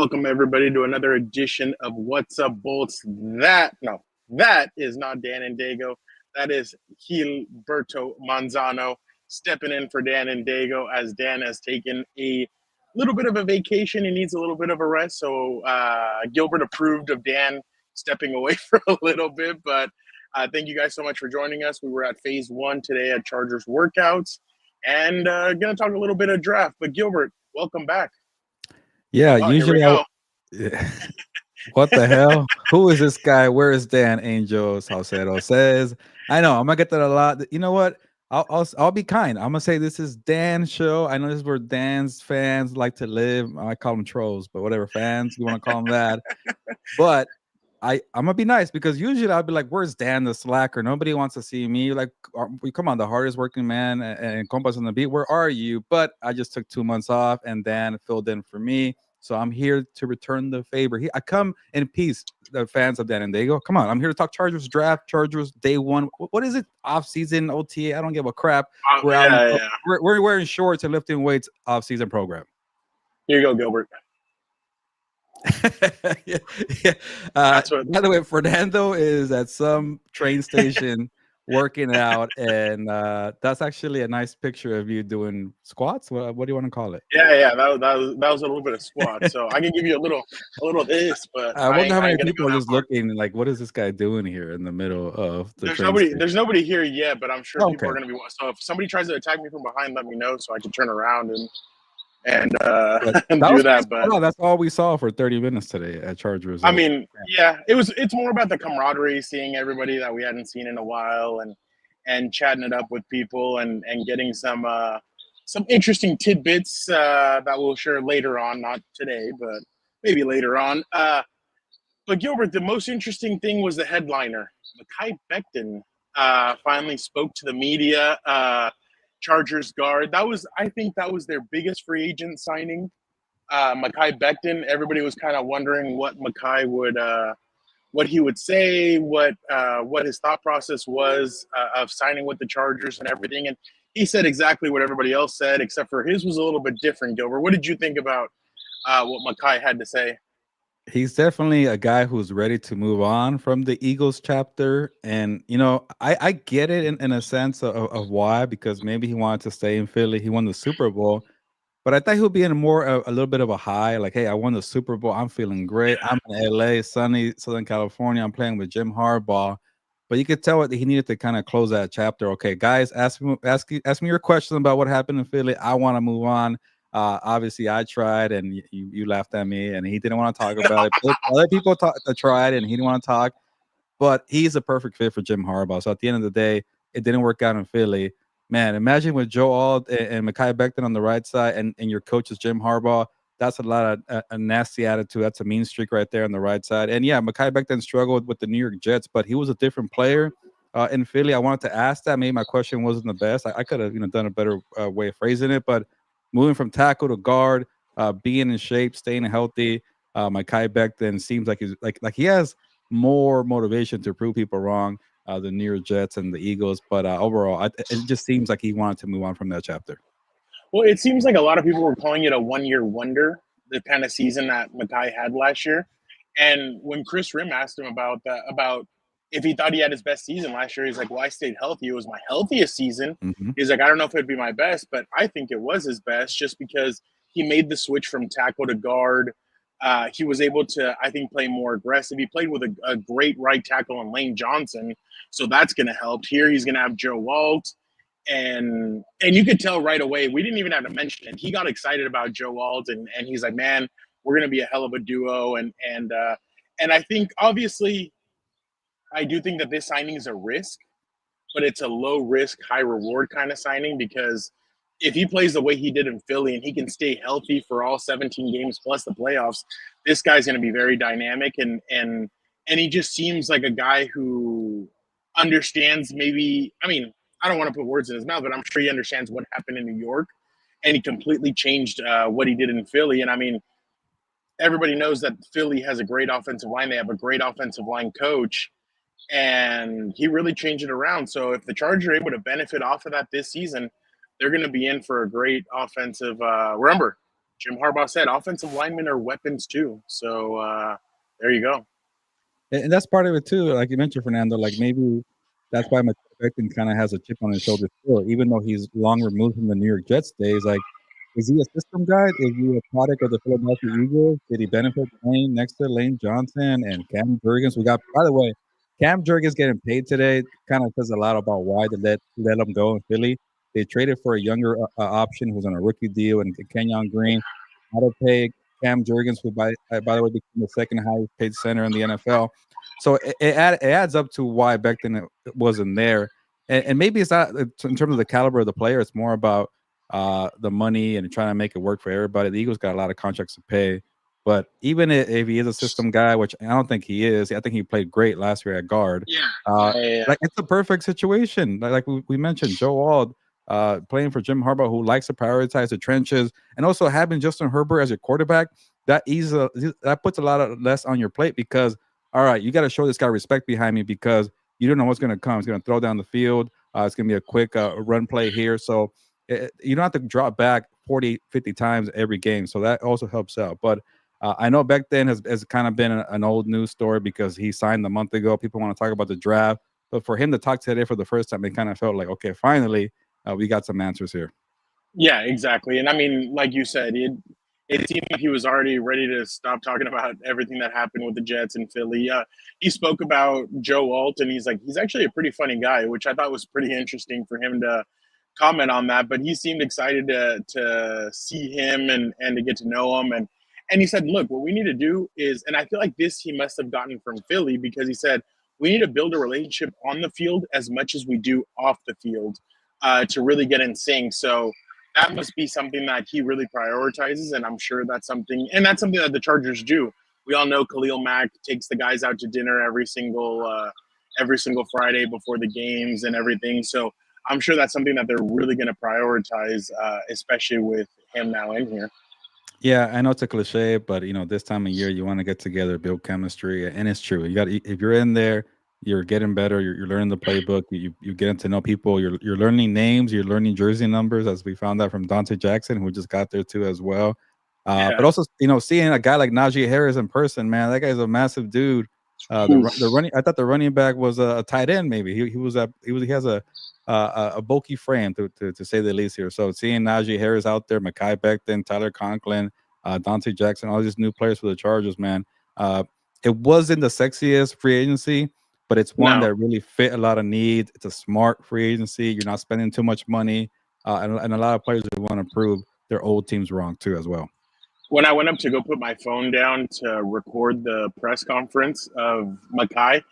Welcome everybody to another edition of What's Up Bolts. That is not Dan and Dago. That is Gilberto Manzano stepping in for Dan and Dago as Dan has taken a little bit of a vacation. He needs a little bit of a rest. So Gilbert approved of Dan stepping away for a little bit. But thank you guys so much for joining us. We were at phase 1 today at Chargers workouts and going to talk a little bit of draft. But Gilbert, welcome back. Yeah, Oh, here we usually go. what the hell? Who is this guy? Where is Dan Angel Salcedo says? I know I'm gonna get that a lot. You know what? I'll be kind. I'm gonna say this is Dan's show. I know this is where Dan's fans like to live. I call them trolls, but whatever fans you want to call them that. But I'm gonna be nice because usually I'll be like, "Where's Dan the slacker? Nobody wants to see me." Like, we come on, the hardest working man and Compas on the beat. Where are you? But I just took 2 months off, and Dan filled in for me. So I'm here to return the favor. I come in peace, the fans of Dan and Dago. Come on, I'm here to talk Chargers draft, Chargers day one. What is it? Off-season OTA? I don't give a crap. We're out. We're wearing shorts and lifting weights. Off-season program. Here you go, Gilbert. yeah. By the way, Fernando is at some train station working out, and that's actually a nice picture of you doing squats. What do you want to call it? Yeah, that was a little bit of squat. So I can give you a little of this, but I wonder how many people are just looking like, what is this guy doing here in the middle of the There's nobody here yet, but I'm sure people are going to be. So if somebody tries to attack me from behind, let me know so I can turn around and do that. But that's all we saw for 30 minutes today at Chargers. I mean, yeah, it's more about the camaraderie, seeing everybody that we hadn't seen in a while, and chatting it up with people, and getting some interesting tidbits that we'll share later on, not today, but maybe later on. But Gilbert, the most interesting thing was the headliner. Mekhi Becton finally spoke to the media. Chargers guard. I think that was their biggest free agent signing. Mekhi Becton. Everybody was kind of wondering what Mekhi what he would say, what his thought process was of signing with the Chargers and everything. And he said exactly what everybody else said, except for his was a little bit different. Gilbert, what did you think about what Mekhi had to say? He's definitely a guy who's ready to move on from the Eagles chapter. And, I get it in a sense of why, because maybe he wanted to stay in Philly. He won the Super Bowl. But I thought he would be in a little bit of a high, like, hey, I won the Super Bowl. I'm feeling great. I'm in LA, sunny Southern California. I'm playing with Jim Harbaugh. But you could tell that he needed to kind of close that chapter. Okay, guys, ask me your questions about what happened in Philly. I want to move on. Obviously, I tried, and you laughed at me, and he didn't want to talk about it. Other people tried, and he didn't want to talk. But he's a perfect fit for Jim Harbaugh. So at the end of the day, it didn't work out in Philly. Man, imagine with Joe Alt and Mekhi Becton on the right side, and your coach is Jim Harbaugh. That's a lot of a nasty attitude. That's a mean streak right there on the right side. And yeah, Mekhi Becton struggled with the New York Jets, but he was a different player in Philly. I wanted to ask that. Maybe my question wasn't the best. I could have done a better way of phrasing it. But moving from tackle to guard, being in shape, staying healthy, Mekhi Becton seems like he's like he has more motivation to prove people wrong. The New York Jets and the Eagles, but overall, it just seems like he wanted to move on from that chapter. Well, it seems like a lot of people were calling it a one-year wonder, the kind of season that Mekhi had last year. And when Chris Rim asked him about if he thought he had his best season last year, he's like, "Well, I stayed healthy. It was my healthiest season." Mm-hmm. He's like, "I don't know if it'd be my best, but I think it was his best just because he made the switch from tackle to guard." He was able to, I think, play more aggressive. He played with a great right tackle in Lane Johnson, so that's going to help. Here, he's going to have Joe Alt, and you could tell right away. We didn't even have to mention it. He got excited about Joe Alt, and he's like, "Man, we're going to be a hell of a duo." And I think obviously, I do think that this signing is a risk, but it's a low risk, high reward kind of signing because if he plays the way he did in Philly and he can stay healthy for all 17 games plus the playoffs, this guy's going to be very dynamic. And he just seems like a guy who understands maybe, I mean, I don't want to put words in his mouth, but I'm sure he understands what happened in New York, and he completely changed what he did in Philly. And I mean, everybody knows that Philly has a great offensive line. They have a great offensive line coach, and he really changed it around. So if the Chargers are able to benefit off of that this season, they're going to be in for a great offensive. Remember, Jim Harbaugh said offensive linemen are weapons too. So there you go. And that's part of it too. Like you mentioned, Fernando. Like maybe that's why McMillan kind of has a chip on his shoulder still, even though he's long removed from the New York Jets days. Like, is he a system guy? Is he a product of the Philadelphia Eagles? Did he benefit next to Lane Johnson and Cam Jurgens? We got, by the way, Cam Jurgens getting paid today kind of says a lot about why they let him go in Philly. They traded for a younger option who's on a rookie deal, and Kenyon Green. How to pay Cam Jurgens, who by the way became the second highest paid center in the NFL. So it adds up to why Becton wasn't there, and maybe it's not in terms of the caliber of the player. It's more about the money and trying to make it work for everybody. The Eagles got a lot of contracts to pay, but even if he is a system guy, which I don't think he is, I think he played great last year at guard. Yeah. Like it's a perfect situation. Like we mentioned, Joe Wald playing for Jim Harbaugh, who likes to prioritize the trenches, and also having Justin Herbert as your quarterback, that puts a lot of less on your plate because all right, you got to show this guy respect behind me because you don't know what's going to come. He's going to throw down the field. It's going to be a quick run play here. So you don't have to drop back 40, 50 times every game. So that also helps out. But I know back then has kind of been an old news story because he signed a month ago. People want to talk about the draft. But for him to talk today for the first time, it kind of felt like, okay, finally, we got some answers here. Yeah, exactly. And I mean, like you said, it seemed like he was already ready to stop talking about everything that happened with the Jets in Philly. He spoke about Joe Alt, and he's like, he's actually a pretty funny guy, which I thought was pretty interesting for him to comment on that. But he seemed excited to see him and to get to know him. And he said, look, what we need to do is, and I feel like this he must have gotten from Philly because he said, we need to build a relationship on the field as much as we do off the field to really get in sync. So that must be something that he really prioritizes, and I'm sure that's something that the Chargers do. We all know Khalil Mack takes the guys out to dinner every single Friday before the games and everything. So I'm sure that's something that they're really going to prioritize, especially with him now in here. Yeah, I know it's a cliche, but this time of year you want to get together, build chemistry, and it's true. You got if you're in there, you're getting better. You're learning the playbook. You're getting to know people. You're learning names. You're learning jersey numbers, as we found out from Dante Jackson, who just got there too as well. But also, seeing a guy like Najee Harris in person, man, that guy's a massive dude. The running, I thought the running back was a tight end. Maybe he has a bulky frame to say the least here. So seeing Najee Harris out there, Mekhi Becton, Tyler Conklin, Dante Jackson, all these new players for the Chargers, man. It wasn't the sexiest free agency, but it's one that really fit a lot of needs. It's a smart free agency. You're not spending too much money, and a lot of players that want to prove their old teams wrong too as well. When I went up to go put my phone down to record the press conference of Mekhi,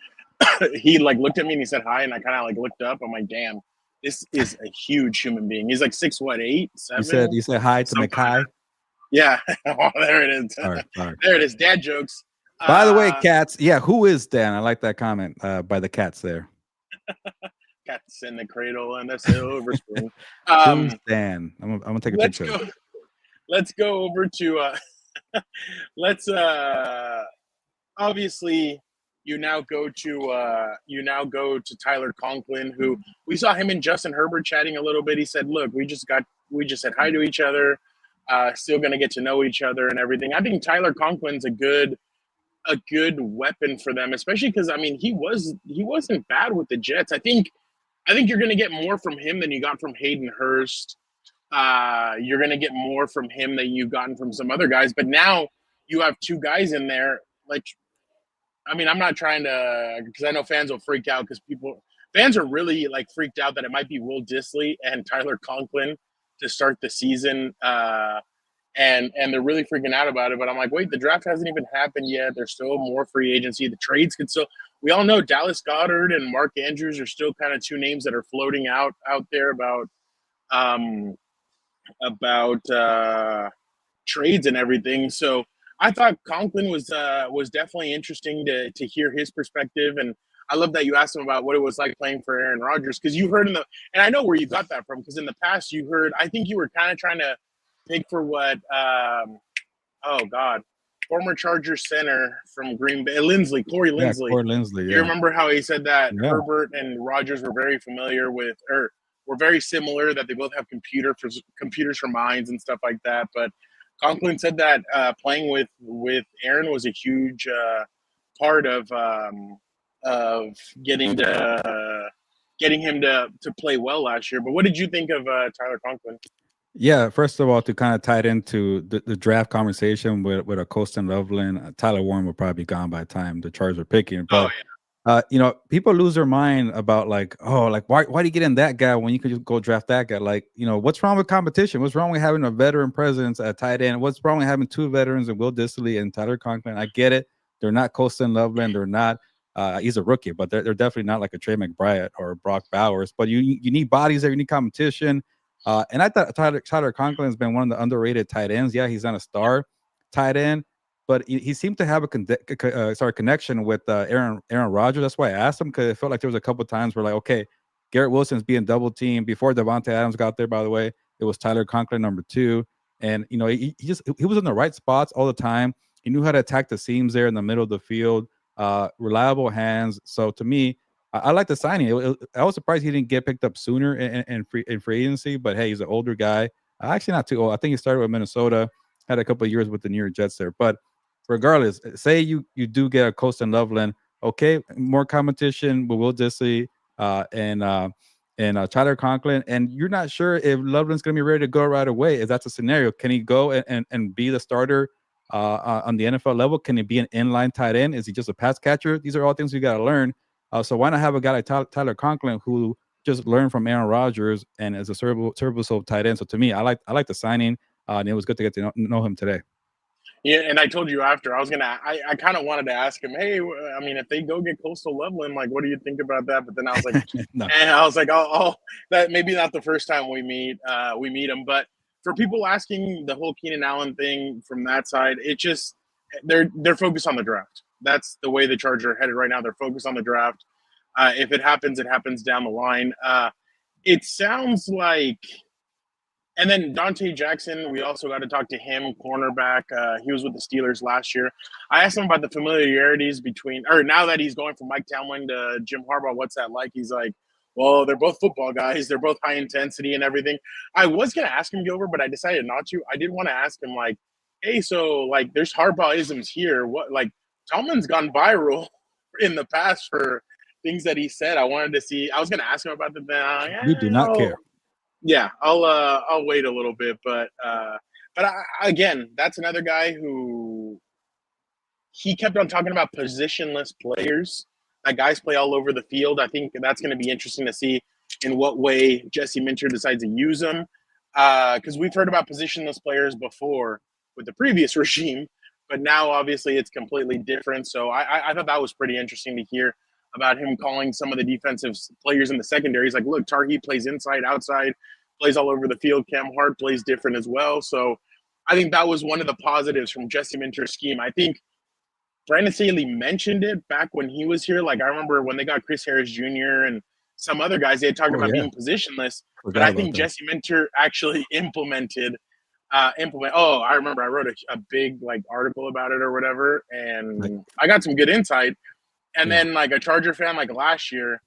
he looked at me and he said hi, and I kind of looked up. I'm like, damn, this is a huge human being. He's like 6'8", 7". You said hi to Mekhi. Yeah, oh, there it is. Sorry. There it is. Dad jokes. By the way, cats. Yeah, who is Dan? I like that comment by the cats there. Cats in the cradle and the silver spoon. Who's Dan? I'm gonna take a picture. Let's go over to. Let's obviously you now go to Tyler Conklin, who we saw him and Justin Herbert chatting a little bit. He said, "Look, we just said hi to each other. Still going to get to know each other and everything." I think Tyler Conklin's a good weapon for them, especially because I mean he wasn't bad with the Jets. I think you're going to get more from him than you got from Hayden Hurst. You're going to get more from him than you've gotten from some other guys. But now you have two guys in there. I mean, I'm not trying to, because I know fans will freak out because fans are really freaked out that it might be Will Dissly and Tyler Conklin to start the season. And they're really freaking out about it. But I'm like, wait, the draft hasn't even happened yet. There's still more free agency. The trades could still. We all know Dallas Goedert and Mark Andrews are still kind of two names that are floating out there about trades and everything. So I thought Conklin was definitely interesting to hear his perspective. And I love that you asked him about what it was like playing for Aaron Rodgers, because you heard and I know where you got that from, because in the past you heard, I think you were kind of trying to pick for what former Chargers center from Green Bay, Corey Linsley. Corey Linsley. You remember how he said that Herbert and Rodgers were very familiar with, or were very similar, that they both have computers for minds and stuff like that. But Conklin said that playing with Aaron was a huge part of getting him to play well last year. But what did you think of Tyler Conklin? Yeah, first of all, to kind of tie it into the draft conversation with a Colston Loveland, Tyler Warren will probably be gone by the time the Chargers are picking. Oh But people lose their mind about like, oh, like why do you get in that guy when you could just go draft that guy? Like, what's wrong with competition? What's wrong with having a veteran presence at tight end? What's wrong with having two veterans and Will Dissly and Tyler Conklin? I get it. They're not Colston Loveland. They're not. He's a rookie, but they're definitely not like a Trey McBride or Brock Bowers. But you need bodies there. You need competition. And I thought Tyler Conklin has been one of the underrated tight ends. Yeah, he's not a star tight end, but he seemed to have a connection with Aaron Rodgers. That's why I asked him, because it felt like there was a couple of times where like, okay, Garrett Wilson's being double teamed before Devontae Adams got there. By the way, it was Tyler Conklin number 2, and he was in the right spots all the time. He knew how to attack the seams there in the middle of the field. Reliable hands. So to me, I like the signing. I was surprised he didn't get picked up sooner in free agency, but hey, he's an older guy. Actually, not too old. I think he started with Minnesota, had a couple of years with the New York Jets there. But regardless, say you do get a Colston Loveland, okay, more competition with Will Dissly and Tyler Conklin, and you're not sure if Loveland's going to be ready to go right away. If that's a scenario, can he go and be the starter on the NFL level? Can he be an inline tight end? Is he just a pass catcher? These are all things we got to learn. So why not have a guy like Tyler Conklin who just learned from Aaron Rodgers and is a serviceable tight end? So to me, I like the signing, and it was good to get to know him today. Yeah, and I told you after I kind of wanted to ask him, hey, I mean, if they go get Coastal Loveland, like, what do you think about that? But then I was like, No. and I was like, oh, that maybe not the first time we meet him. But for people asking the whole Keenan Allen thing from that side, it just they're focused on the draft. That's the way the Chargers are headed right now. They're focused on the draft. If it happens, it happens down the line. It sounds like. And then Dante Jackson, we also got to talk to him, cornerback. He was with the Steelers last year. I asked him about the familiarities now that he's going from Mike Tomlin to Jim Harbaugh, what's that like? He's like, well, they're both football guys. They're both high intensity and everything. I was going to ask him, Gilbert, but I decided not to. I did want to ask him, like, hey, so, like, there's Harbaugh-isms here. What, like, Tomlin's gone viral in the past for things that he said. I was going to ask him about the We do not care. Yeah, I'll wait a little bit, but again, that's another guy who he kept on talking about positionless players. That guys play all over the field. I think that's going to be interesting to see in what way Jesse Minter decides to use them, because we've heard about positionless players before with the previous regime, but now obviously it's completely different. So I thought that was pretty interesting to hear about him calling some of the defensive players in the secondary. He's like, look, Tarhi plays inside, outside, plays all over the field. Cam Hart plays different as well. So I think that was one of the positives from Jesse Minter's scheme. I think Brandon Staley mentioned it back when he was here. Like, I remember when they got Chris Harris Jr. and some other guys, they had talked about being positionless. But I think Jesse Minter actually implemented. I remember I wrote a big article about it or whatever, and I got some good insight. And then a Charger fan last year,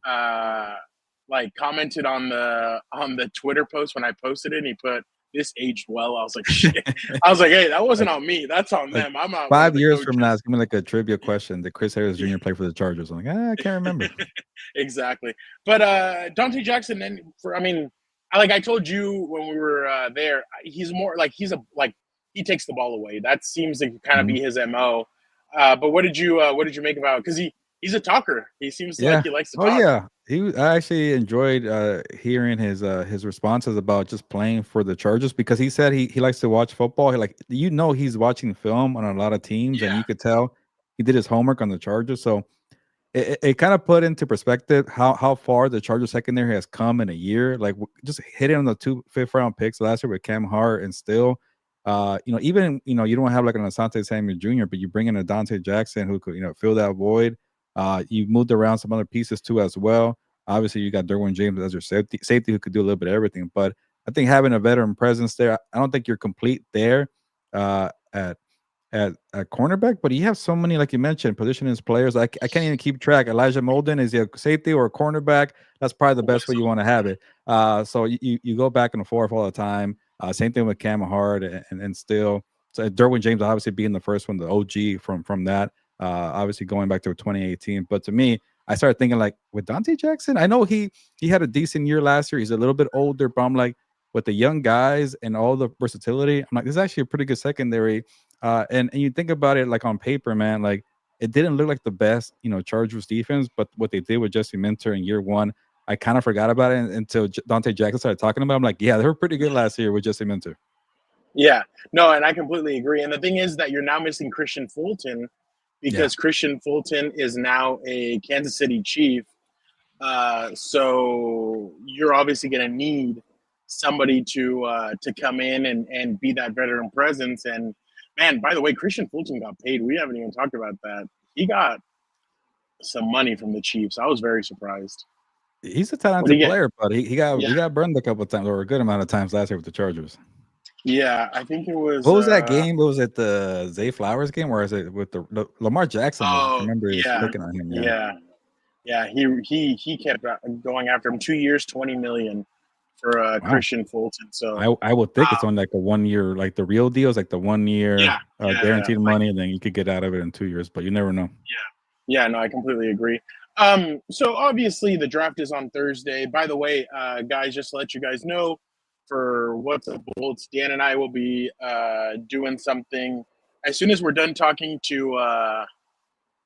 commented on the Twitter post when I posted it, and he put, "This aged well." I was like, shit. I was like, hey, that wasn't on me. That's on them. I'm not 5 years from now. It's gonna be a trivia question. Did Chris Harris Jr. play for the Chargers? I'm like, I can't remember. Exactly. But Dante Jackson, I told you when we were there, he's more he takes the ball away. That seems to kind of be his MO. But what did you make about it? Because he's a talker. He seems like he likes to talk. Oh yeah, I actually enjoyed hearing his responses about just playing for the Chargers, because he said he likes to watch football. He's watching film on a lot of teams, and you could tell he did his homework on the Chargers. So it kind of put into perspective how far the Chargers secondary has come in a year. Like, just hitting on the 2 5th-round picks last year with Cam Hart, and still. Even you don't have an Asante Samuel Jr., but you bring in a Dante Jackson who could fill that void. You moved around some other pieces too as well. Obviously, you got Derwin James as your safety who could do a little bit of everything. But I think having a veteran presence there, I don't think you're complete there at cornerback. But you have so many, like you mentioned, positionless players. I can't even keep track. Elijah Molden, is he a safety or a cornerback? That's probably the best way you want to have it. So you go back and forth all the time. Same thing with Cam Hart and still so Derwin James obviously being the first one, the OG from that. Obviously going back to 2018. But to me, I started thinking like with Dante Jackson, I know he had a decent year last year. He's a little bit older, but I'm like with the young guys and all the versatility, I'm like, this is actually a pretty good secondary. And you think about it like on paper, man, like it didn't look like the best, Chargers defense, but what they did with Jesse Minter in year one, I kind of forgot about it until Dante Jackson started talking about it. I'm like, yeah, they were pretty good last year with Jesse Minter. Yeah, no, and I completely agree. And the thing is that you're now missing Christian Fulton because Christian Fulton is now a Kansas City Chief. So you're obviously going to need somebody to come in and be that veteran presence. And man, by the way, Christian Fulton got paid. We haven't even talked about that. He got some money from the Chiefs. I was very surprised. He's a talented player, but he got burned a couple of times or a good amount of times last year with the Chargers. Yeah, I think it was. What was that game? What was it, the Zay Flowers game, or is it with the Lamar Jackson? I remember he was looking at him. Yeah. He kept going after him. 2 years, $20 million for Christian Fulton. So I would think it's on like a 1 year, like the real deals, like the 1 year guaranteed money, and then you could get out of it in 2 years, but you never know. Yeah, no, I completely agree. So obviously the draft is on Thursday. By the way, guys, just to let you guys know, for What's Up Bolts, Dan and I will be doing something as soon as we're done talking to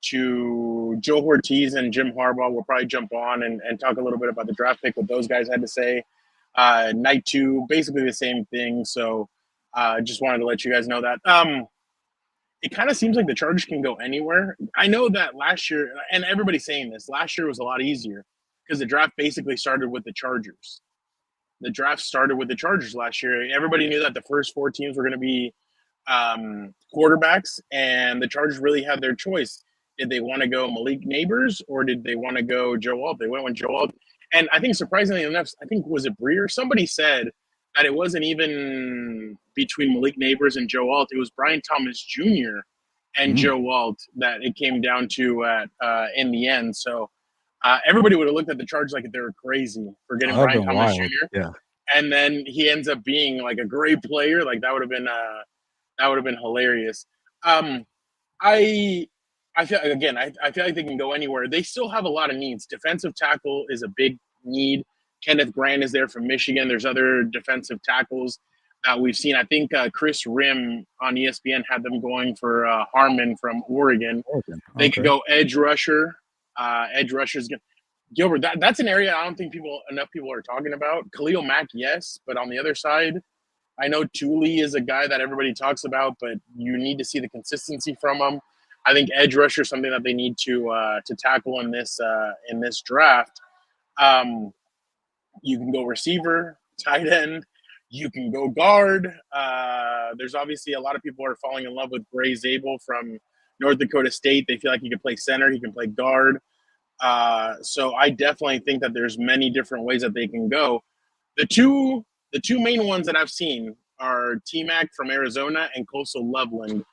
Joe Ortiz and Jim Harbaugh. We'll probably jump on and talk a little bit about the draft pick, what those guys had to say. Night two, basically the same thing. So just wanted to let you guys know that. It kind of seems like the Chargers can go anywhere. I know that last year, and everybody's saying this, last year was a lot easier because the draft basically started with the Chargers. The draft started with the Chargers last year. Everybody knew that the first four teams were going to be quarterbacks, and the Chargers really had their choice. Did they want to go Malik Neighbors or did they want to go Joe Alt? They went with Joe Alt. And I think surprisingly enough, I think, was it Breer? Somebody said that it wasn't even between Malik Neighbors and Joe Alt. It was Brian Thomas Jr. and Joe Alt that it came down to in the end. So everybody would have looked at the Chargers like they were crazy for getting Brian Thomas Jr. Yeah. And then he ends up being like a great player. Like that would have been hilarious. I feel like they can go anywhere. They still have a lot of needs. Defensive tackle is a big need. Kenneth Grant is there from Michigan. There's other defensive tackles that we've seen. I think Chris Rim on ESPN had them going for Harmon from Oregon. They could go edge rusher. Edge rusher's good. Gilbert, that's an area I don't think enough people are talking about. Khalil Mack, yes, but on the other side, I know Thule is a guy that everybody talks about, but you need to see the consistency from him. I think edge rusher is something that they need to tackle in this draft. You can go receiver, tight end. You can go guard. There's obviously a lot of people are falling in love with Gray Zabel from North Dakota State. They feel like he can play center. He can play guard. So I definitely think that there's many different ways that they can go. The two main ones that I've seen are T-Mac from Arizona and Coastal Loveland.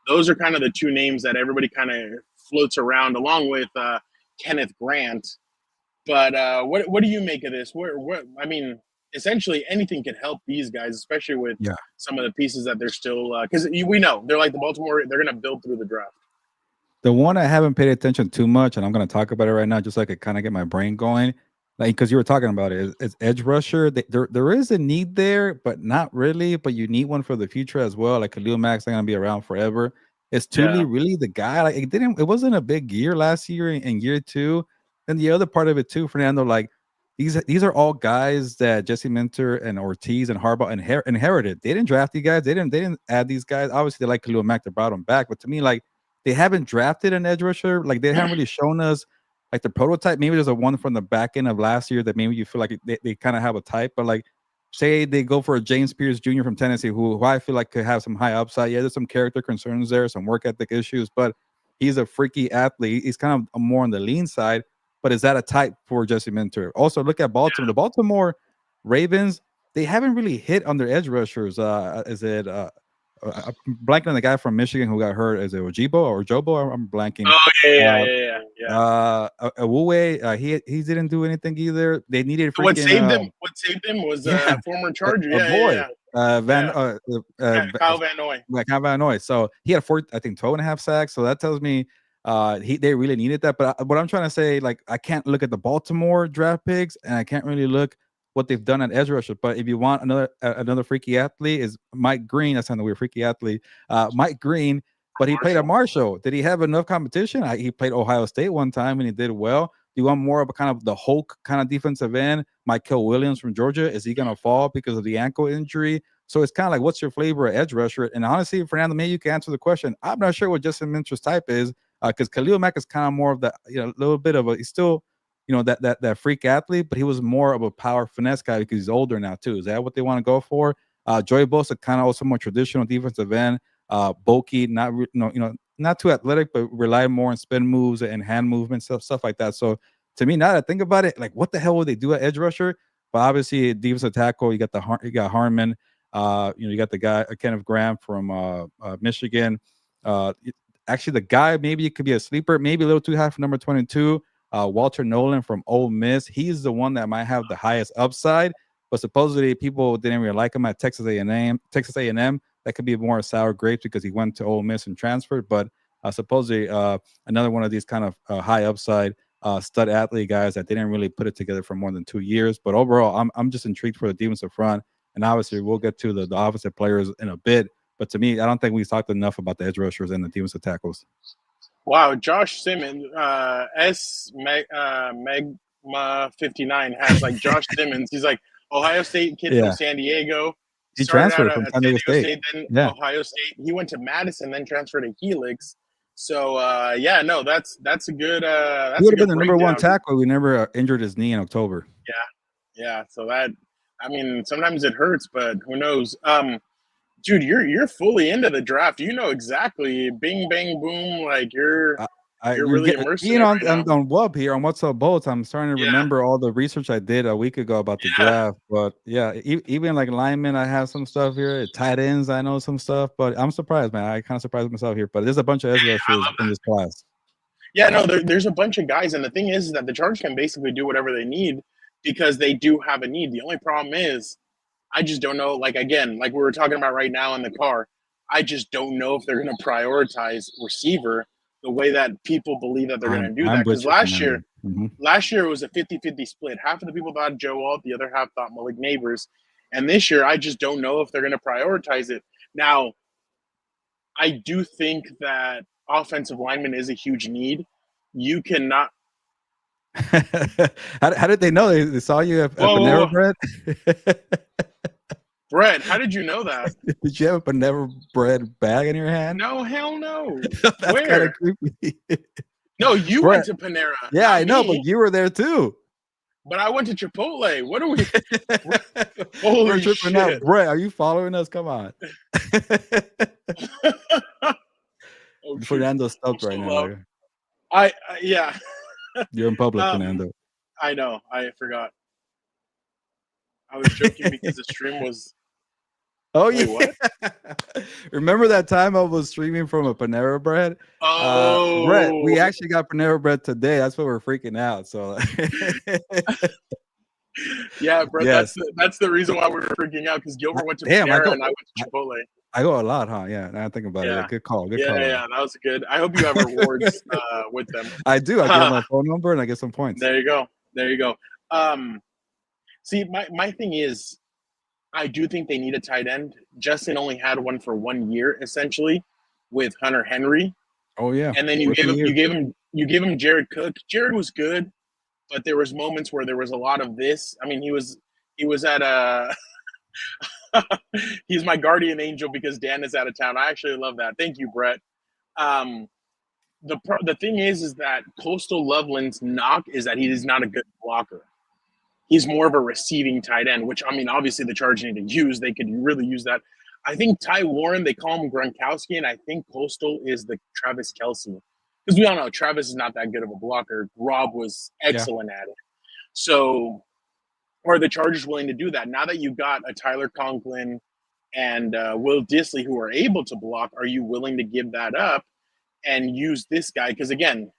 Those are kind of the two names that everybody kind of floats around, along with Kenneth Grant. But what do you make of this? I mean, essentially anything can help these guys, especially with some of the pieces that they're still because we know they're like the Baltimore. They're going to build through the draft. The one I haven't paid attention too much, and I'm going to talk about it right now, just so I could kind of get my brain going. Like, because you were talking about it, it's edge rusher. There is a need there, but not really. But you need one for the future as well. Like Khalil Mack's not going to be around forever. Is Thule really the guy? Like it wasn't a big year last year in year two. And the other part of it too, Fernando, like these are all guys that Jesse Minter and Ortiz and Harbaugh inherited. They didn't draft these guys. They didn't add these guys. Obviously, they like Khalil Mack, they brought them back. But to me, like they haven't drafted an edge rusher. Like they haven't really shown us like the prototype. Maybe there's a one from the back end of last year that maybe you feel like they kind of have a type, but like say they go for a James Pierce Jr. from Tennessee, who I feel like could have some high upside. Yeah, there's some character concerns there, some work ethic issues, but he's a freaky athlete. He's kind of more on the lean side, but is that a type for Jesse Minter? Also, look at Baltimore. The Baltimore Ravens, they haven't really hit on their edge rushers. I'm blanking on the guy from Michigan who got hurt. Is it Ojibo or Jobo? I'm blanking. Oh yeah. Awuwe, he didn't do anything either. They needed freaking, what saved them was a former Charger. Van Yeah, Kyle Van Noy. like Van Noy. So he had 12.5 sacks. So that tells me they really needed that. But what I'm trying to say, like, I can't look at the Baltimore draft picks, and I can't really look what they've done at edge rusher. But if you want another freaky athlete, is Mike Green. That's not a weird freaky athlete. Mike Green. But he played at Marshall. Did he have enough competition? He played Ohio State one time and he did well. Do you want more of a kind of the Hulk kind of defensive end? Michael Williams from Georgia, is he going to fall because of the ankle injury? So it's kind of like, what's your flavor of edge rusher? And honestly, Fernando, maybe you can answer the question. I'm not sure what Justin Minter's type is, because Khalil Mack is kind of more of the, a little bit of a, he's still, that freak athlete, but he was more of a power finesse guy because he's older now too. Is that what they want to go for? Joey Bosa, kind of also more traditional defensive end. Bulky, not too athletic, but rely more on spin moves and hand movements, stuff like that. So to me, now that I think about it, like, what the hell would they do at edge rusher? But obviously, defensive tackle, you got Harmon, you got the guy Kenneth Graham from Michigan. Actually, the guy, maybe it could be a sleeper, maybe a little too high for number 22. Walter Nolan from Ole Miss. He's the one that might have the highest upside, but supposedly people didn't really like him at Texas A&M. That could be more sour grapes because he went to Ole Miss and transferred. But supposedly another one of these kind of high upside stud athlete guys that didn't really put it together for more than 2 years. But overall, I'm just intrigued for the defensive front. And obviously, we'll get to the offensive players in a bit. But to me, I don't think we've talked enough about the edge rushers and the defensive tackles. Wow, Josh Simmons, Megma 59 has like Josh Simmons. He's like Ohio State kid from San Diego. He transferred from San Diego State. Then Ohio State. He went to Madison, then transferred to Helix. So that's a good. He would have been the number one tackle. We never injured his knee in October. Yeah. So sometimes it hurts, but who knows? Dude, you're fully into the draft. You know exactly. Bing, bang, boom. Like you're really immersed in it right now. On Wub here on What's Up Bolts. I'm starting to remember all the research I did a week ago about the draft. But even like linemen, I have some stuff here. Tight ends, I know some stuff. But I'm surprised, man. I kind of surprised myself here. But there's a bunch of edge rushers in this class. Yeah, no, there's a bunch of guys, and the thing is that the Chargers can basically do whatever they need because they do have a need. The only problem is, I just don't know. Like again, like we were talking about right now in the car, I just don't know if they're going to prioritize receiver the way that people believe that they're going to do that. Because last year it was a 50-50 split. Half of the people thought Joe Alt, the other half thought Malik Neighbors. And this year, I just don't know if they're going to prioritize it. Now, I do think that offensive lineman is a huge need. You cannot. How did they know? They saw you at Panera Bread? Bread, how did you know that? Did you have a Panera Bread bag in your hand? No, hell no. That's kind of creepy. No, you went to Panera. Yeah, I know, but you were there too. But I went to Chipotle. What are we? Holy shit! Out. Brett, are you following us? Come on. Fernando's stoked right now. Yeah. You're in public, Fernando. I know. I forgot. I was joking because the stream was. Oh, yeah. What? Remember that time I was streaming from a Panera Bread? Oh, Brett, we actually got Panera Bread today. That's why we're freaking out. So, yeah, Brett, yes. That's the reason why we were freaking out because Gilbert went to Panera and I went to Chipotle. I go a lot, huh? Yeah, now I think about it. Good call. Good call. Yeah, that was good. I hope you have rewards with them. I do. I get my phone number and I get some points. There you go. See, my thing is, I do think they need a tight end. Justin only had one for 1 year, essentially, with Hunter Henry. Oh yeah. And then you gave him Jared Cook. Jared was good, but there was moments where there was a lot of this. I mean, he was at a. He's my guardian angel because Dan is out of town. I actually love that. Thank you, Brett. The thing is that Coastal Loveland's knock is that he is not a good blocker. He's more of a receiving tight end, which, I mean, obviously the Chargers need to use. They could really use that. I think Ty Warren, they call him Gronkowski, and I think Coastal is the Travis Kelce. Because we all know Travis is not that good of a blocker. Rob was excellent at it. So, are the Chargers willing to do that? Now that you've got a Tyler Conklin and Will Dissly who are able to block, are you willing to give that up and use this guy? Because, again,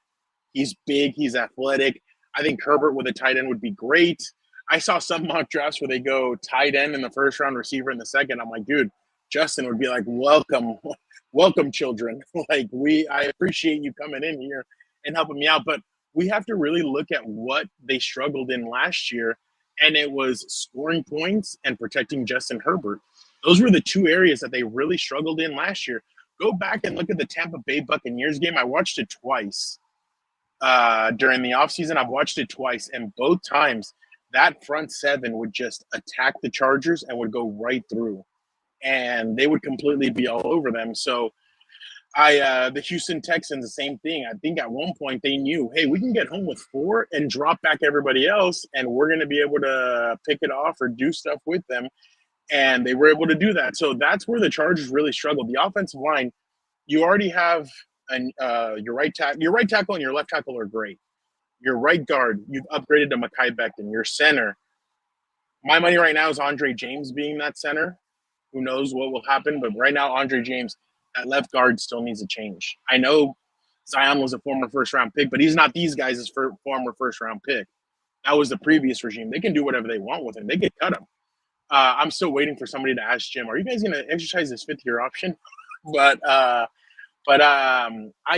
he's big, he's athletic. I think Herbert with a tight end would be great. I saw some mock drafts where they go tight end in the first round, receiver in the second. I'm like, dude, Justin would be like, welcome, welcome, children. Like I appreciate you coming in here and helping me out. But we have to really look at what they struggled in last year, and it was scoring points and protecting Justin Herbert. Those were the two areas that they really struggled in last year. Go back and look at the Tampa Bay Buccaneers game. I watched it twice during the offseason. I've watched it twice, and both times that front seven would just attack the Chargers and would go right through, and they would completely be all over them. So the Houston Texans, the same thing. I think at one point they knew, hey, we can get home with 4 and drop back everybody else, and we're going to be able to pick it off or do stuff with them. And they were able to do that. So that's where the Chargers really struggled. The offensive line, you already have your right tackle and your left tackle are great. Your right guard, you've upgraded to Mekhi Becton. Your center, my money right now is Andre James being that center. Who knows what will happen? But right now, Andre James, that left guard still needs a change. I know Zion was a former first-round pick, but he's not these guys' former first-round pick. That was the previous regime. They can do whatever they want with him. They could cut him. I'm still waiting for somebody to ask Jim, are you guys going to exercise this fifth-year option? But I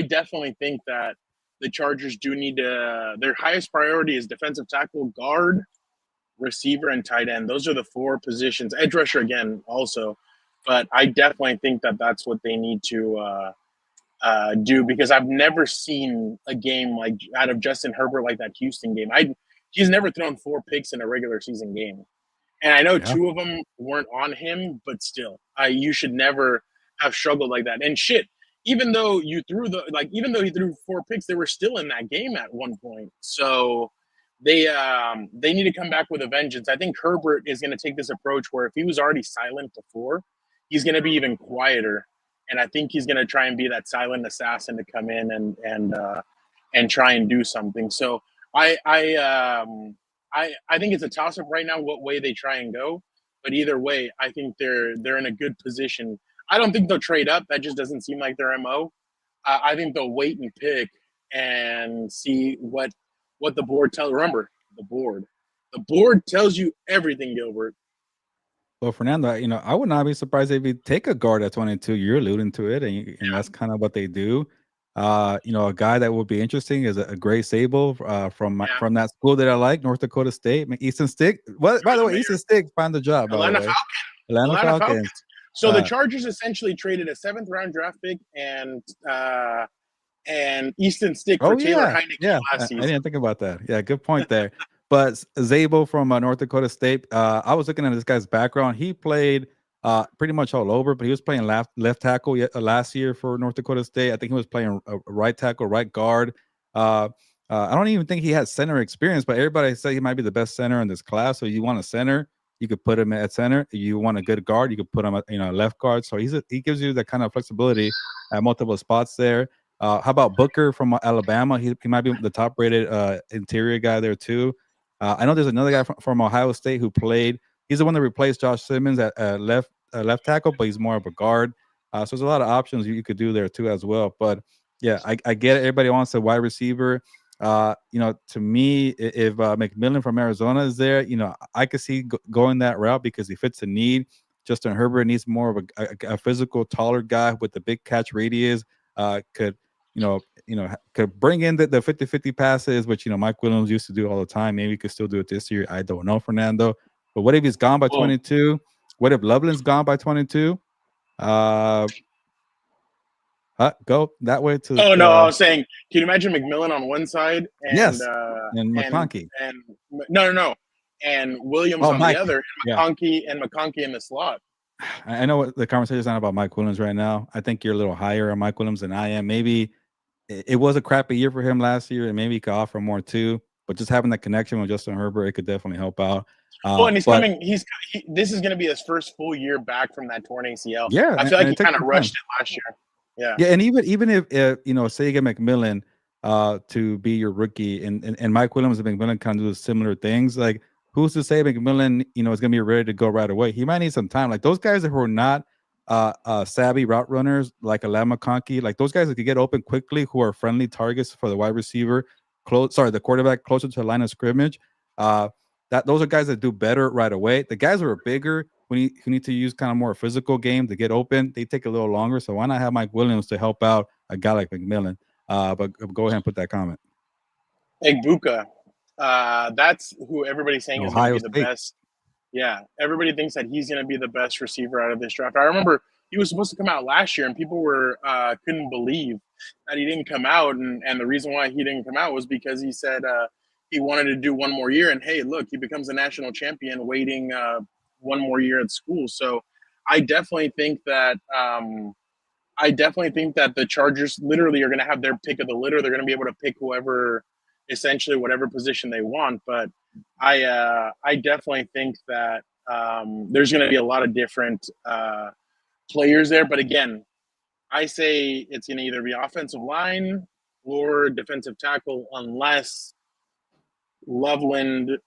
definitely think that the Chargers do need to – their highest priority is defensive tackle, guard, receiver, and tight end. Those are the 4 positions. Edge rusher, again, also. But I definitely think that that's what they need to do, because I've never seen a game like out of Justin Herbert like that Houston game. He's never thrown 4 picks in a regular season game. And I know 2 of them weren't on him, but still, you should never have struggled like that. And shit, even though he threw 4 picks, they were still in that game at one point. So they need to come back with a vengeance. I think Herbert is going to take this approach where if he was already silent before, he's going to be even quieter. And I think he's going to try and be that silent assassin to come in and try and do something. So I think it's a toss-up right now what way they try and go. But either way, I think they're in a good position. I don't think they'll trade up. That just doesn't seem like their MO. I think they'll wait and pick and see what the board tells. Remember, the board tells you everything, Gilbert. Well, Fernando, I would not be surprised if you take a guard at 22. You're alluding to it, and that's kind of what they do. A guy that would be interesting is a Gray Sable from that school that I like, North Dakota State, Easton Stick. By the way, Easton Stick found the job. Atlanta Falcons. So the Chargers essentially traded a 7th-round draft pick and Easton Stick for Taylor Heineke last season. I didn't think about that. Yeah, good point there. But Zabel from North Dakota State, I was looking at this guy's background. He played pretty much all over, but he was playing left tackle last year for North Dakota State. I think he was playing right tackle, right guard. I don't even think he had center experience, but everybody said he might be the best center in this class. So you want a center, you could put him at center. You want a good guard, you could put him at left guard. So he gives you that kind of flexibility at multiple spots there. How about Booker from Alabama? He might be the top-rated interior guy there too. I know there's another guy from Ohio State who played. He's the one that replaced Josh Simmons at left tackle, but he's more of a guard. So there's a lot of options you could do there too as well. But yeah, I get it. Everybody wants a wide receiver. To me, if McMillan from Arizona is there, I could see going that route because he fits the need. Justin Herbert needs more of a physical, taller guy with the big catch radius. Could bring in the 50-50 passes, which Mike Williams used to do all the time. Maybe he could still do it this year. I don't know, Fernando. But what if he's gone by 22? What if Loveland's gone by 22? Go that way to. Oh no, I was saying, can you imagine McMillan on one side and and McConkey and no, and Williams on the other, and McConkey in the slot. I know what the conversation is not about Mike Williams right now. I think you're a little higher on Mike Williams than I am. Maybe it was a crappy year for him last year, and maybe he could offer more too. But just having that connection with Justin Herbert, it could definitely help out. And he's coming. This is going to be his first full year back from that torn ACL. Yeah, I feel like he kind of rushed it last year. Yeah, and even if say you get McMillan to be your rookie, and Mike Williams and McMillan kind of do similar things, like who's to say McMillan is going to be ready to go right away? He might need some time. Like those guys who are not savvy route runners, like a McConkey, like those guys that can get open quickly, who are friendly targets for the wide receiver, the quarterback closer to the line of scrimmage. those are guys that do better right away. The guys who are bigger, who need to use kind of more physical game to get open, they take a little longer. So why not have Mike Williams to help out a guy like McMillan? But go ahead and put that comment. Egbuka, that's who everybody's saying is going to Ohio be the State. best. Yeah, everybody thinks that he's going to be the best receiver out of this draft. I remember he was supposed to come out last year, and people were couldn't believe that he didn't come out. And the reason why he didn't come out was because he said he wanted to do one more year. And hey, look, he becomes a national champion waiting one more year at school. So I definitely think that the Chargers literally are going to have their pick of the litter. They're going to be able to pick whoever, essentially whatever position they want. But I definitely think that there's going to be a lot of different players there. But again, I say it's going to either be offensive line or defensive tackle, unless Loveland.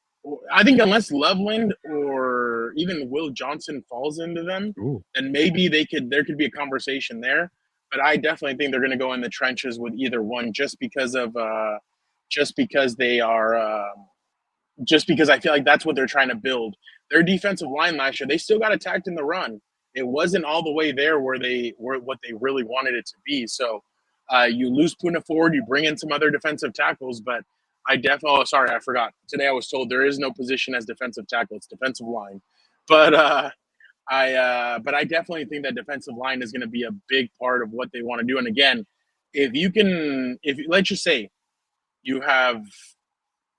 I think unless Loveland or even Will Johnson falls into them, Ooh. then maybe there could be a conversation there. But I definitely think they're going to go in the trenches with either one, just because they are. Just because I feel like that's what they're trying to build. Their defensive line last year, they still got attacked in the run. It wasn't all the way there where they were what they really wanted it to be. So you lose Puna Ford, you bring in some other defensive tackles, but I definitely. Oh, sorry, I forgot. Today I was told there is no position as defensive tackle; it's defensive line. But I definitely think that defensive line is going to be a big part of what they want to do. And again, if let's just say you have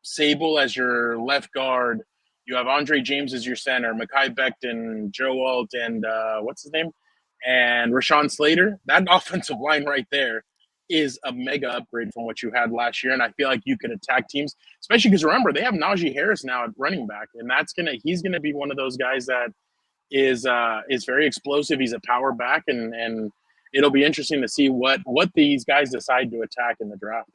Sable as your left guard, you have Andre James as your center, Mekhi Becton, Joe Alt, and what's his name, and Rashawn Slater. That offensive line right there is a mega upgrade from what you had last year, and I feel like you could attack teams, especially because remember they have Najee Harris now at running back, and he's gonna be one of those guys that is very explosive. He's a power back, and it'll be interesting to see what these guys decide to attack in the draft.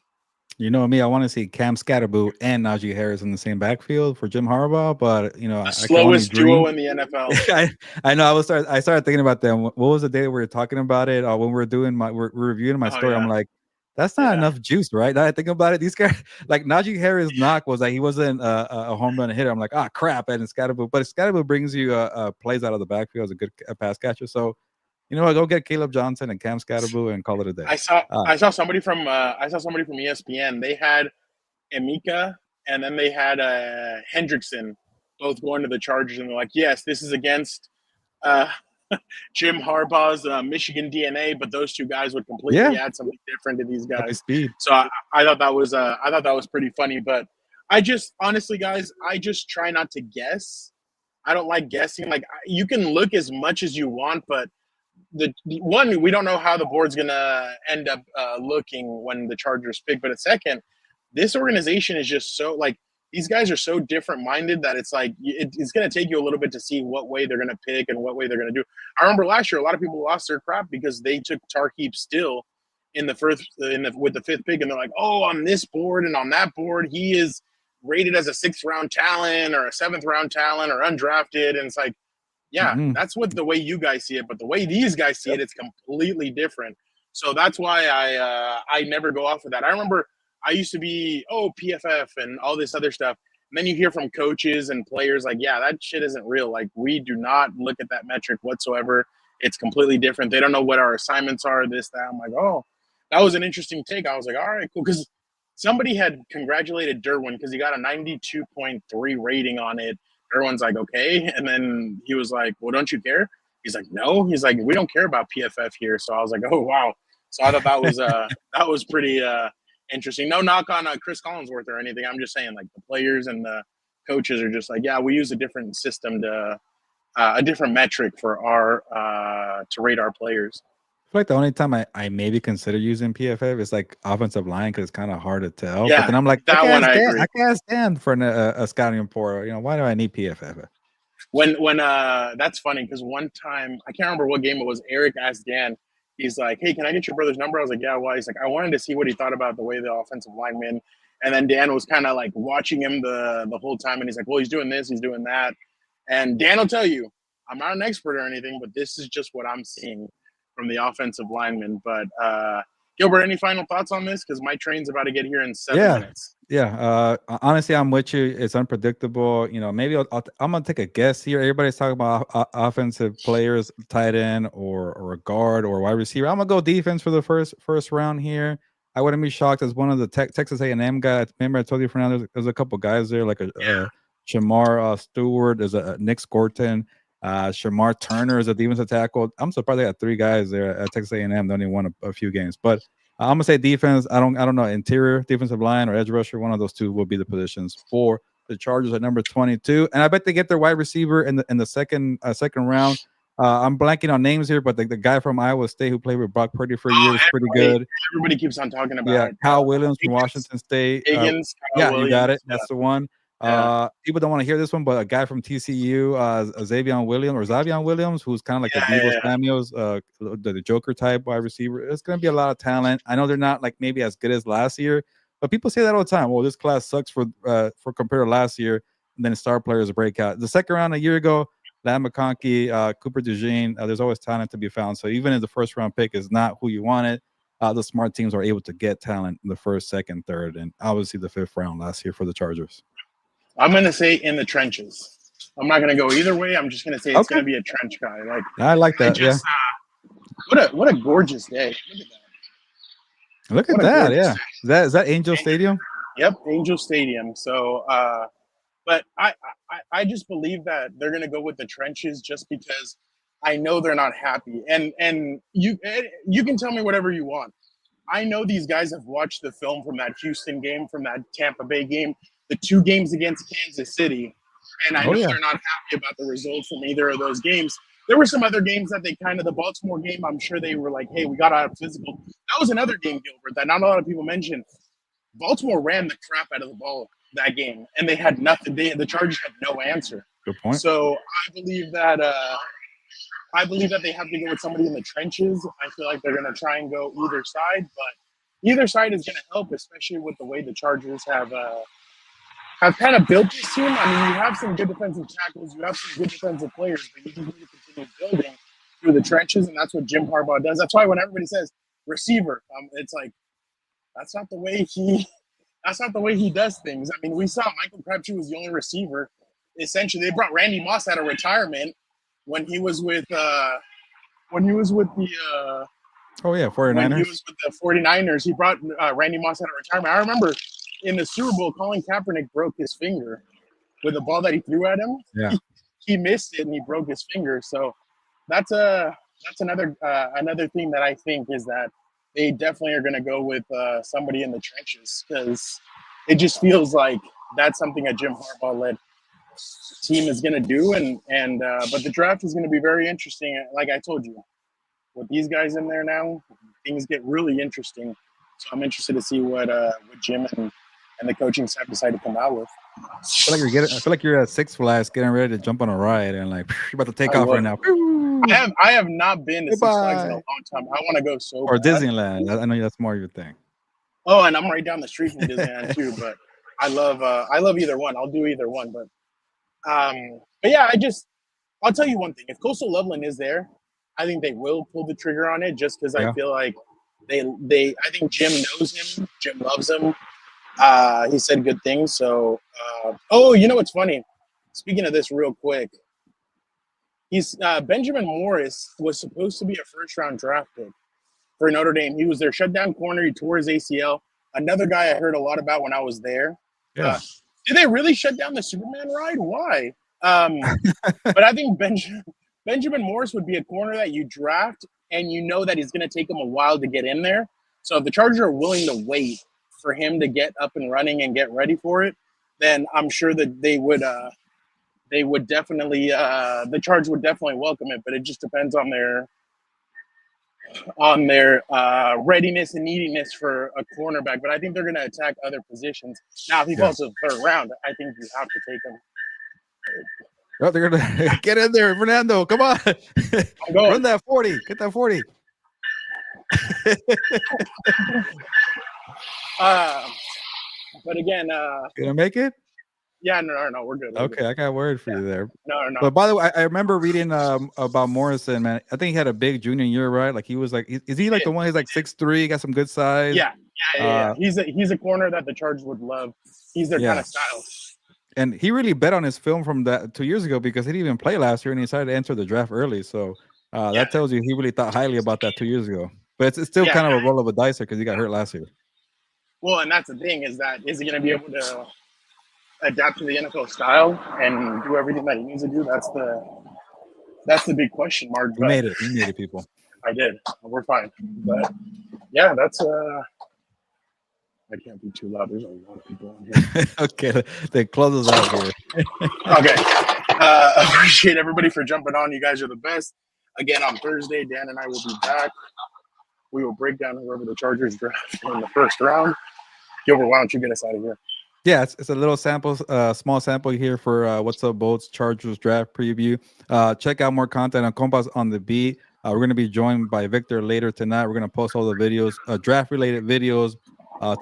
You know me, I want to see Cam Scatterboo and Najee Harris in the same backfield for Jim Harbaugh, but The I can only slowest dream. duo in the NFL. I know. I started thinking about that. What was the day we were talking about it? When we were doing we're reviewing my story. Yeah. I'm like, that's not enough juice, right? Now I think about it. These guys, like Najee Harris' knock was that he wasn't a home run hitter. I'm like, crap, and Scatterboo, but Scatterboo brings you plays out of the backfield as a good pass catcher. So you know what? Go get Caleb Johnson and Cam Scatterboo and call it a day. I saw somebody from ESPN. They had Emeka and then they had Hendrickson both going to the Chargers, and they're like, yes, this is against Jim Harbaugh's Michigan DNA, but those two guys would completely add something different to these guys. So I thought that was pretty funny. But I just honestly, guys, I just try not to guess. I don't like guessing. Like you can look as much as you want, but we don't know how the board's gonna end up looking when the Chargers pick. But a second, this organization is just so like these guys are so different minded that it's like it's gonna take you a little bit to see what way they're gonna pick and what way they're gonna do. I remember last year a lot of people lost their crap because they took Tarkeep Still in the first with the fifth pick, and they're like, oh, on this board and on that board he is rated as a 6th round talent or a 7th round talent or undrafted, and it's like. Yeah, that's what the way you guys see it, but the way these guys see it, it's completely different. So that's why I never go off of that. I remember I used to be PFF and all this other stuff, and then you hear from coaches and players like, yeah, that shit isn't real. Like we do not look at that metric whatsoever. It's completely different. They don't know what our assignments are. This that. I'm like, oh, that was an interesting take. I was like, all right, cool, because somebody had congratulated Derwin because he got a 92.3 rating on it. Everyone's like, okay. And then he was like, well, don't you care? He's like, no. He's like, we don't care about PFF here. So I was like, oh, wow. So I thought that was pretty interesting. No knock on Chris Collinsworth or anything. I'm just saying like the players and the coaches are just like, yeah, we use a different system a different metric for to rate our players. I feel like the only time I maybe consider using PFF is like offensive line because it's kind of hard to tell. Yeah, but then I'm like, I can ask Dan for a scouting report. Why do I need PFF? When that's funny because one time I can't remember what game it was. Eric asked Dan, he's like, hey, can I get your brother's number? I was like, yeah, why? He's like, I wanted to see what he thought about the way the offensive lineman. And then Dan was kind of like watching him the whole time, and he's like, well, he's doing this, he's doing that. And Dan will tell you, I'm not an expert or anything, but this is just what I'm seeing from the offensive lineman. But Gilbert, any final thoughts on this? Because my train's about to get here in 7 minutes. Yeah, honestly, I'm with you. It's unpredictable. Maybe I'm gonna take a guess here. Everybody's talking about offensive players, tight end or a guard or a wide receiver. I'm gonna go defense for the first round here. I wouldn't be shocked as one of the Texas A&M guys. Remember, I told you, Fernando, there's a couple guys there, like a Shamar Stewart, there's a Nick Scorton, Shamar Turner is a defensive tackle. I'm surprised they got three guys there at Texas A&M. They only won a few games, but I'm gonna say defense. I don't know, interior defensive line or edge rusher. One of those two will be the positions for the Chargers at number 22. And I bet they get their wide receiver in the second round. I'm blanking on names here, but the guy from Iowa State who played with Brock Purdy for a year was pretty good. Everybody keeps on talking Yeah, about Kyle Williams from Washington State. Higgins, Yeah, Williams, you got it. That's the one. Yeah. People don't want to hear this one, but a guy from TCU, Xavier Williams, who's kind of like the Debo Samuels, the Joker type wide receiver. It's going to be a lot of talent. I know they're not like maybe as good as last year, but people say that all the time. Well, this class sucks for compared to last year, and then star players break out. The second round a year ago, Lam McConkey, Cooper DeJean, there's always talent to be found. So even if the first round pick is not who you wanted, the smart teams are able to get talent in the first, second, third, and obviously the fifth round last year for the Chargers. I'm going to say in the trenches. I'm not going to go either way. I'm just going to say it's going to be a trench guy. I like that. What a gorgeous day. Look at that. Yeah. Is that Angel Stadium? Yep, Angel Stadium. So, but I just believe that they're going to go with the trenches just because I know they're not happy. And you can tell me whatever you want. I know these guys have watched the film from that Houston game, from that Tampa Bay game, the two games against Kansas City, and I know they're not happy about the results from either of those games. There were some other games that the Baltimore game, I'm sure they were like, hey, we got out of physical. That was another game, Gilbert, that not a lot of people mentioned. Baltimore ran the crap out of the ball that game, and they had nothing. The Chargers had no answer. Good point. So I believe that they have to go with somebody in the trenches. I feel like they're going to try and go either side, but either side is going to help, especially with the way the Chargers have kind of built this team. I mean, you have some good defensive tackles, you have some good defensive players, but you just need to continue building through the trenches, and that's what Jim Harbaugh does. That's why when everybody says receiver, it's like that's not the way he does things. I mean, we saw Michael Crabtree was the only receiver. Essentially, they brought Randy Moss out of retirement when he was with the 49ers. When he was with the 49ers, he brought Randy Moss out of retirement. I remember in the Super Bowl, Colin Kaepernick broke his finger with a ball that he threw at him. Yeah, he missed it and he broke his finger. So that's another thing that I think is that they definitely are going to go with somebody in the trenches, because it just feels like that's something a Jim Harbaugh led team is going to do. And but the draft is going to be very interesting. Like I told you, with these guys in there now, things get really interesting. So I'm interested to see what Jim and the coaching staff decide to come out with. I feel like you're at Six Flags getting ready to jump on a ride and like you're about to take off right now. I have not been to Six Flags in a long time. I want to go or bad. Disneyland. I know that's more your thing. Oh, and I'm right down the street from Disneyland too. But I love either one. I'll do either one. But yeah, I'll tell you one thing. If Coastal Loveland is there, I think they will pull the trigger on it, just because I feel like I think Jim knows him. Jim loves him. He said good things. So, you know what's funny? Speaking of this real quick, Benjamin Morris was supposed to be a first-round draft pick for Notre Dame. He was their shutdown corner. He tore his ACL. Another guy I heard a lot about when I was there. Yeah. Did they really shut down the Superman ride? Why? But I think Benjamin Morris would be a corner that you draft, and you know that it's going to take him a while to get in there. So if the Chargers are willing to wait for him to get up and running and get ready for it, then I'm sure that they would definitely the Chargers would definitely welcome it. But it just depends on their readiness and neediness for a cornerback. But I think they're going to attack other positions. Now, if he falls to the third round, I think you have to take him. Oh, they're gonna get in there, Fernando. Come on, run that 40. Get that 40. But again, gonna make it? Yeah, no, we're good. Okay, I got worried for you there. No. But by the way, I remember reading about Morrison, man. I think he had a big junior year, right? Like he was like, is he like the one who's like 6'3", got some good size? Yeah. Yeah. He's a corner that the Chargers would love. He's their kind Yeah. of style. And he really bet on his film from that 2 years ago because he didn't even play last year and he decided to enter the draft early. So Yeah, that tells you he really thought highly about that 2 years ago. But it's still yeah. kind of a roll of a dice because he got hurt last year. Well, and that's the thing is he going to be able to adapt to the NFL style and do everything that he needs to do? That's the big question mark. He made it. He made it, people. I did. We're fine. But yeah, that's I can't be too loud. There's a lot of people in here. Okay, they close us out here. Okay. Appreciate everybody for jumping on. You guys are the best. Again, on Thursday, Dan and I will be back. We will break down whoever the Chargers draft in the first round. Gilbert, why don't you get us out of here? Yeah, it's a little sample, small sample here for What's Up Bolts Chargers draft preview. Check out more content on Compas on the Beat. We're going to be joined by Victor later tonight. We're going to post all the videos, draft-related videos,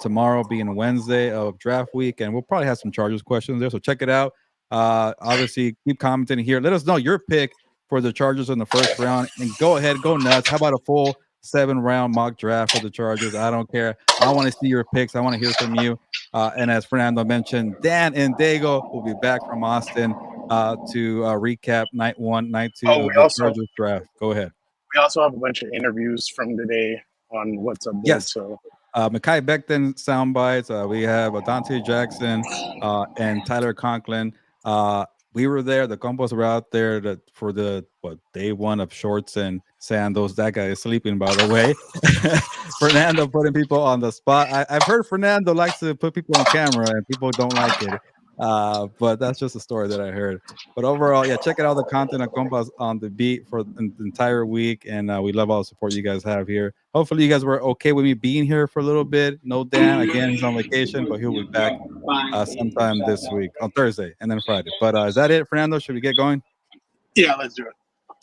tomorrow being Wednesday of draft week, and we'll probably have some Chargers questions there, so check it out. Obviously, keep commenting here. Let us know your pick for the Chargers in the first round, and go ahead, go nuts. How about a full 7-round mock draft for the Chargers? I don't care. I want to see your picks. I want to hear from you. And as Fernando mentioned, Dan and Dago will be back from Austin to recap night 1, night 2 of the Chargers draft. Go ahead. We also have a bunch of interviews from today on What's Up Board. Yes. So Mekhi Becton sound bites. We have Dante Jackson and Tyler Conklin. We were there. The Compas were out there for the day 1 of shorts and sandals. That guy is sleeping, by the way. Fernando putting people on the spot. I've heard Fernando likes to put people on camera and people don't like it. But that's just a story that I heard. But overall, yeah, check out all the content on Compas on the Beat for the entire week. And we love all the support you guys have here. Hopefully you guys were okay with me being here for a little bit. No Dan, again, he's on vacation, but he'll be back sometime this week on Thursday and then Friday. But is that it, Fernando? Should we get going? Yeah, let's do it.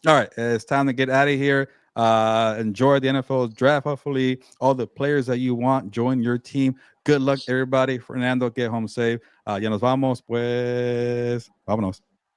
All right, it's time to get out of here. Enjoy the NFL draft. Hopefully, all the players that you want join your team. Good luck, everybody. Fernando, get home safe. Ya nos vamos, pues. Vámonos.